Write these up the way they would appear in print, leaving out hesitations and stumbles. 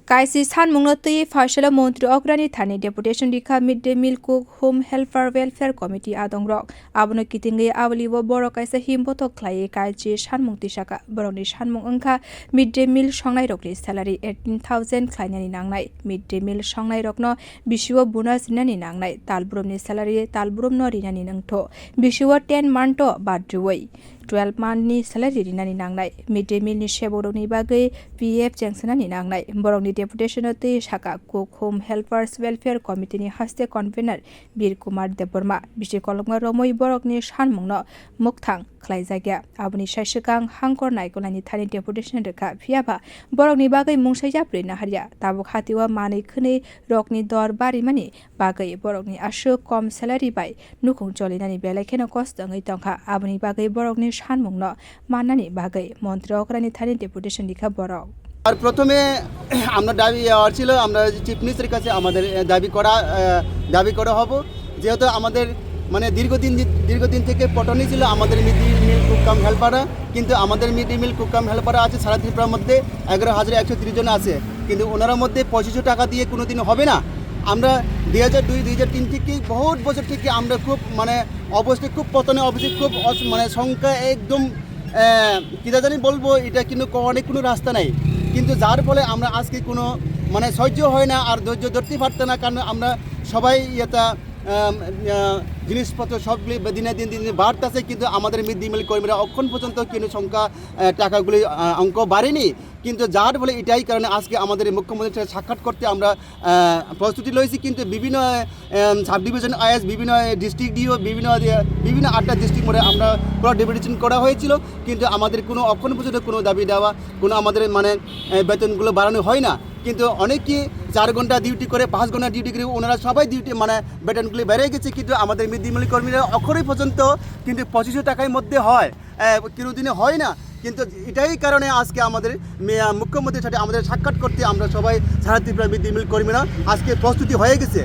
Kaichi sanmungno twiwi faisalo montri okrani thani deputation rikha midday meal cook home helper welfare committee adongrok abono kitingi awlibo borok kaisa himboto khlai Kaichi sanmung tisaka borokni sanmung wngkha midday meal songnai rokni salary 18,000 khlainani nangnai midday meal songnai rokno bisio bonus rinani nangnai talbrumni salary talbrumno rinani nangtho bisio 10 month badruwai 12 month ni salary rinani nangnai midday meal ni seborokni bagai pf jengsanani nangnai borokni deputation te saka cook home helpers welfare committee ni haste convener bir kumar deborma bisi kolomga romoi borokni sanmungno mukthang khlaijagya aboni saisakang hangkor naikolani thani deputation rekha phiaba borokni bagai mungsai japri naharia tabuk hatiwa manei khne rokni dor bari mani bagai borokni asho kom salary bai nukhung cholinani belakheno kostangai tongkha aboni bagai borokni sanmungno manani bagai montri okrani thani deputation rekha borok আর প্রথমে আমরা দাবি ছিল আমরা chief মিনিস্টারের কাছে আমাদের দাবি করা হব যেহেতু আমাদের মানে দীর্ঘদিন থেকে পটনি ছিল আমাদের mid day meal cook cum হেল্পাররা কিন্তু আমাদের mid day meal cook cum হেল্পাররা আছে সারা ত্রিপুরার মধ্যে 11,130 জন আছে কিন্তু ওনার মধ্যে 2500 টাকা দিয়ে কোনোদিন হবে না আমরা 2002-2003 থেকে বহুত বছর থেকে আমরা খুব মানে অবশ্যই খুব পতনে অবশ্যই খুব মানে সংখ্যা একদম কিটা জানি বলবো এটা কিন্তু অনেক কোনো রাস্তা নাই কিন্তু যার ফলে আমরা আজকে কোনো মানে সহ্য হয় না আর ধৈর্য ধরতে পারতে না কারণ আমরা সবাই এটা জিনিসপত্র সবগুলি দিনে দিনে বাড়তেছে কিন্তু আমাদের মিড ডে মিল কর্মীরা অক্ষণ পর্যন্ত কিন্তু সংখ্যা টাকাগুলি অঙ্ক বাড়েনি কিন্তু যার ফলে এটাই কারণে আজকে আমাদের মুখ্যমন্ত্রীর সাথে সাক্ষাৎ করতে আমরা প্রস্তুতি লইছি কিন্তু বিভিন্ন সাব ডিভিশন আইএস বিভিন্ন ডিস্ট্রিক্ট ডিও বিভিন্ন 8টা ডিস্ট্রিক্ট মোড়ে আমরা পুরো ডেপুটেশন করা হয়েছিল কিন্তু আমাদের কোনো অক্ষণ পর্যন্ত কোনো দাবি দেওয়া কোনো আমাদের মানে বেতনগুলো বাড়ানো হয় না কিন্তু অনেকেই 4 ঘন্টা ডিউটি করে 5 ঘন্টা ডিউটি করে ওনারা সবাই ডিউটি মানে বেতনগুলি বেড়ে গেছে কিন্তু আমাদের মিড ডে মিল কর্মীরা অক্ষরই পর্যন্ত কিন্তু 2500 টাকার মধ্যে হয় কোনো দিনে হয় না কিন্তু এটাই কারণে আজকে আমাদের মুখ্যমন্ত্রীর সাথে আমাদের সাক্ষাৎ করতে আমরা সবাই সারা ত্রিপুরা মিড ডে মিল কর্মীরা আজকে প্রস্তুতি হয়ে গেছে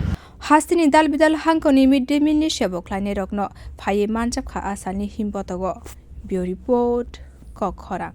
হাস্তিনি দাল বিদাল হাংকনি মিড ডে মিল নি সেবক লাইনে রকনো ফাইয়ে মানজাবখা আসানি হিমবতগ বিও রিপোর্ট কখরাং।